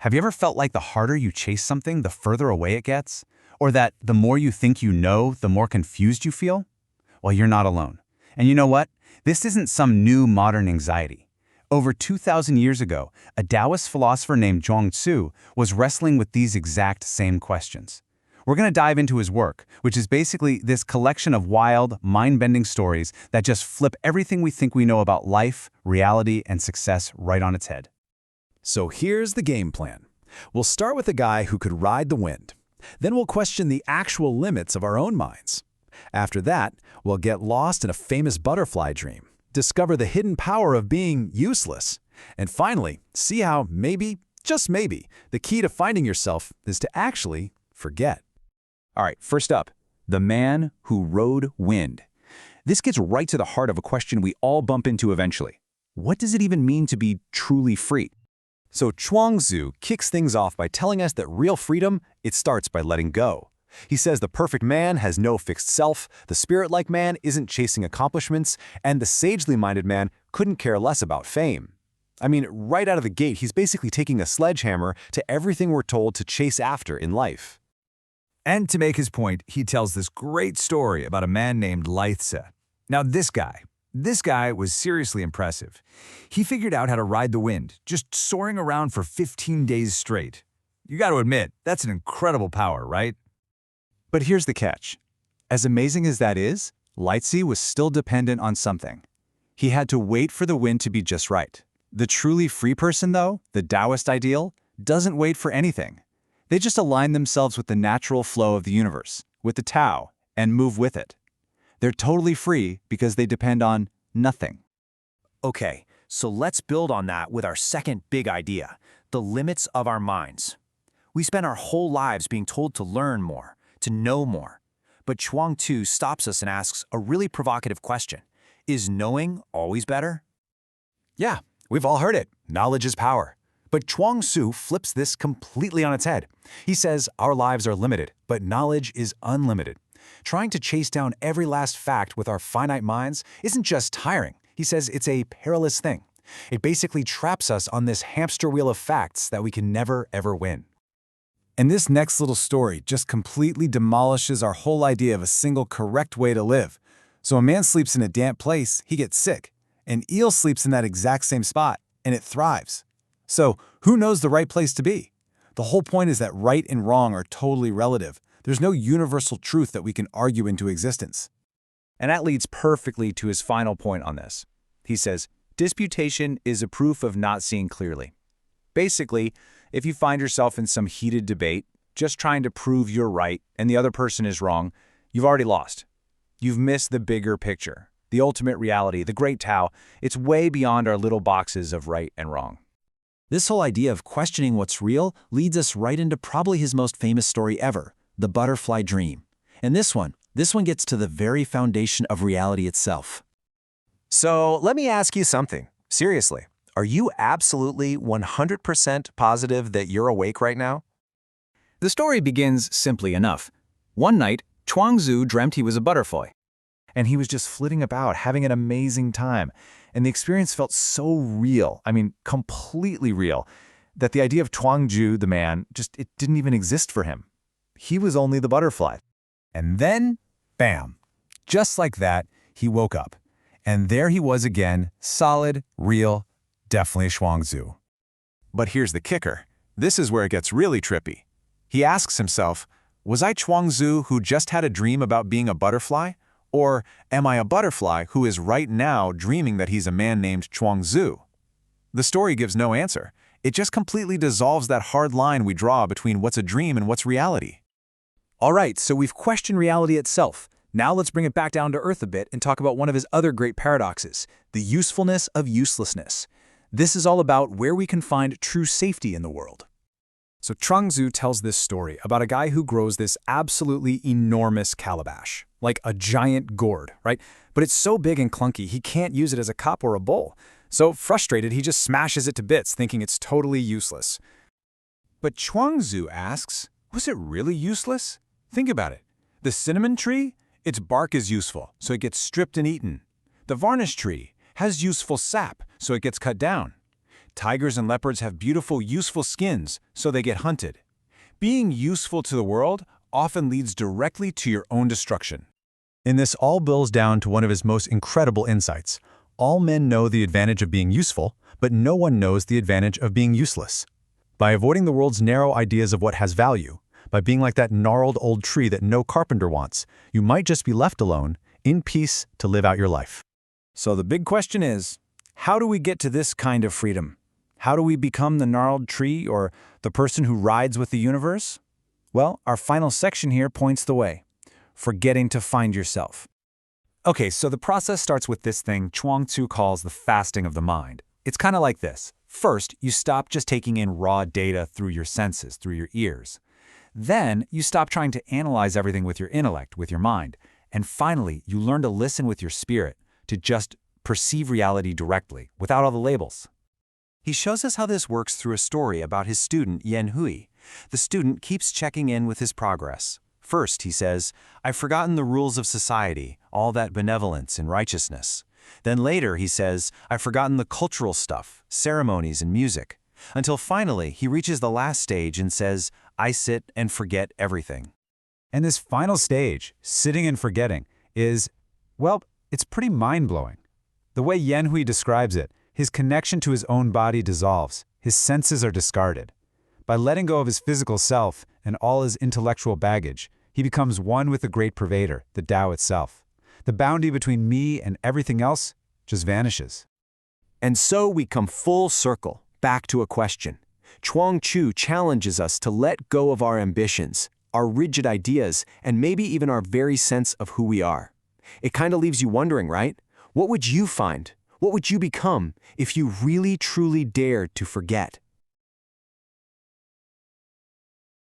Have you ever felt like the harder you chase something, the further away it gets? Or that the more you think you know, the more confused you feel? Well, you're not alone. And you know what? This isn't some new modern anxiety. Over 2,000 years ago, a Taoist philosopher named Chuang Tzu was wrestling with these exact same questions. We're going to dive into his work, which is basically this collection of wild, mind-bending stories that just flip everything we think we know about life, reality, and success right on its head. So here's the game plan. We'll start with a guy who could ride the wind. Then we'll question the actual limits of our own minds. After that, we'll get lost in a famous butterfly dream, discover the hidden power of being useless, and finally, see how maybe, just maybe, the key to finding yourself is to actually forget. All right, first up, the man who rode wind. This gets right to the heart of a question we all bump into eventually. What does it even mean to be truly free? So Chuang Tzu kicks things off by telling us that real freedom, it starts by letting go. He says the perfect man has no fixed self, the spirit-like man isn't chasing accomplishments, and the sagely-minded man couldn't care less about fame. I mean, right out of the gate, he's basically taking a sledgehammer to everything we're told to chase after in life. And to make his point, he tells this great story about a man named Hui-tze. Now this guy was seriously impressive. He figured out how to ride the wind, just soaring around for 15 days straight. You got to admit, that's an incredible power, right? But here's the catch. As amazing as that is, Hui-tze was still dependent on something. He had to wait for the wind to be just right. The truly free person, though, the Taoist ideal, doesn't wait for anything. They just align themselves with the natural flow of the universe, with the Tao, and move with it. They're totally free because they depend on nothing. Okay, so let's build on that with our second big idea, the limits of our minds. We spend our whole lives being told to learn more, to know more. But Chuang Tzu stops us and asks a really provocative question. Is knowing always better? Yeah, we've all heard it. Knowledge is power. But Chuang Tzu flips this completely on its head. He says our lives are limited, but knowledge is unlimited. Trying to chase down every last fact with our finite minds isn't just tiring. He says it's a perilous thing. It basically traps us on this hamster wheel of facts that we can never, ever win. And this next little story just completely demolishes our whole idea of a single correct way to live. So a man sleeps in a damp place, he gets sick. An eel sleeps in that exact same spot, and it thrives. So who knows the right place to be? The whole point is that right and wrong are totally relative. There's no universal truth that we can argue into existence. And that leads perfectly to his final point on this. He says, disputation is a proof of not seeing clearly. Basically, if you find yourself in some heated debate, just trying to prove you're right and the other person is wrong, you've already lost. You've missed the bigger picture, the ultimate reality, the great Tao. It's way beyond our little boxes of right and wrong. This whole idea of questioning what's real leads us right into probably his most famous story ever, the butterfly dream. And this one gets to the very foundation of reality itself. So let me ask you something. Seriously, are you absolutely 100% positive that you're awake right now? The story begins simply enough. One night, Chuang Tzu dreamt he was a butterfly. And he was just flitting about, having an amazing time. And the experience felt so real, completely real, that the idea of Chuang Tzu, the man, it didn't even exist for him. He was only the butterfly. And then, bam, just like that, he woke up. And there he was again, solid, real, definitely Chuang Tzu. But here's the kicker. This is where it gets really trippy. He asks himself, was I Chuang Tzu who just had a dream about being a butterfly? Or am I a butterfly who is right now dreaming that he's a man named Chuang Tzu? The story gives no answer. It just completely dissolves that hard line we draw between what's a dream and what's reality. All right, so we've questioned reality itself. Now let's bring it back down to earth a bit and talk about one of his other great paradoxes, the usefulness of uselessness. This is all about where we can find true safety in the world. So Chuang Tzu tells this story about a guy who grows this absolutely enormous calabash, like a giant gourd, right? But it's so big and clunky, he can't use it as a cup or a bowl. So frustrated, he just smashes it to bits, thinking it's totally useless. But Chuang Tzu asks, was it really useless? Think about it. The cinnamon tree, its bark is useful, so it gets stripped and eaten. The varnish tree has useful sap, so it gets cut down. Tigers and leopards have beautiful, useful skins, so they get hunted. Being useful to the world often leads directly to your own destruction. And this all boils down to one of his most incredible insights. All men know the advantage of being useful, but no one knows the advantage of being useless. By avoiding the world's narrow ideas of what has value, by being like that gnarled old tree that no carpenter wants, you might just be left alone, in peace, to live out your life. So the big question is, how do we get to this kind of freedom? How do we become the gnarled tree or the person who rides with the universe? Well, our final section here points the way. Forgetting to find yourself. Okay, so the process starts with this thing Chuang Tzu calls the fasting of the mind. It's kind of like this. First, you stop just taking in raw data through your senses, through your ears. Then, you stop trying to analyze everything with your intellect, with your mind. And finally, you learn to listen with your spirit, to just perceive reality directly, without all the labels. He shows us how this works through a story about his student, Yen Hui. The student keeps checking in with his progress. First, he says, "I've forgotten the rules of society, all that benevolence and righteousness." Then later, he says, "I've forgotten the cultural stuff, ceremonies and music." Until finally, he reaches the last stage and says, "I sit and forget everything." And this final stage, sitting and forgetting, is, well, it's pretty mind-blowing. The way Yen Hui describes it, his connection to his own body dissolves, his senses are discarded. By letting go of his physical self and all his intellectual baggage, he becomes one with the great pervader, the Tao itself. The boundary between me and everything else just vanishes. And so we come full circle, back to a question. Chuang Tzu challenges us to let go of our ambitions, our rigid ideas, and maybe even our very sense of who we are. It kind of leaves you wondering, right? What would you find? What would you become if you really truly dared to forget?